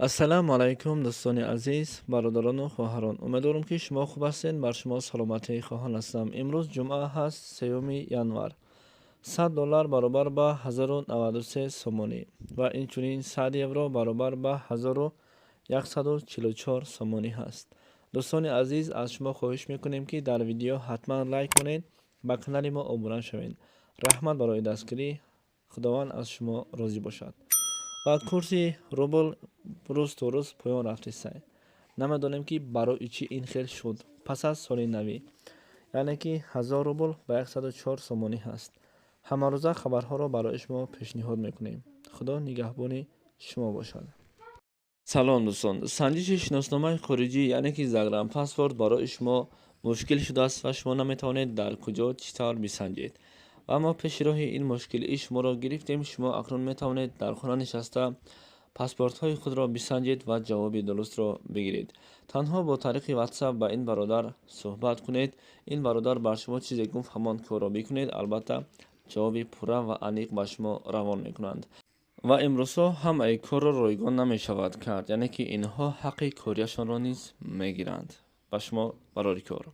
ассалому алайкум дӯстони азиз, бародарону хоҳарон. Умедворам ки шумо хуб ҳастед. Бар шумо саломатии хоҳон ҳастам. Имрӯз ҷумъа ҳаст, 3 январ. $100 баробар ба 1093 сомонӣ ва инчунин 100 евро баробар ба 1144 сомонӣ ҳаст. дӯстони азиз, аз шумо хоҳиш мекунем ки дар видео ҳатман лайк кунед, ба канали мо обуна шавед. раҳмат барои дастгирӣ. худованд аз шумо розӣ бошад. ва курси рубл рӯз то рӯз поён рафти сай. Намедонем ки барои чӣ ин хел шуд. Пас аз соли навӣ, яъне ки 1000 рубл ба 104 сомонӣ ҳаст. ҳамарӯза хабарҳоро барои шумо пешниҳод мекунем. худо нигаҳбони шумо бошад. салом дӯстон. санҷиши шиносномаи хориҷӣ, яъне ки загранпаспорт барои шумо мушкил шудааст ва шумо наметавонед дар куҷо чӣ тавр бисанҷед. ва мо пеши роҳи ин мушкилии шуморо гирифтем. Шумо акнун метавонед дар хона нишаста паспортҳои худро бисанҷед ва ҷавоби дурустро бигиред. Танҳо бо тариқи WhatsApp ба ин бародар суҳбат кунед. Ин бародар бар шумо чизе гуфт ҳамон корро бикунед. Албатта ҷавоби пурра ва аниқ ба шумо равон мекунанд. ва имрӯзҳо ҳамаи корро ройгон намешавад кард, яъне ки инҳо ҳаққи корияшонро низ мегиранд. ба шумо барори кор.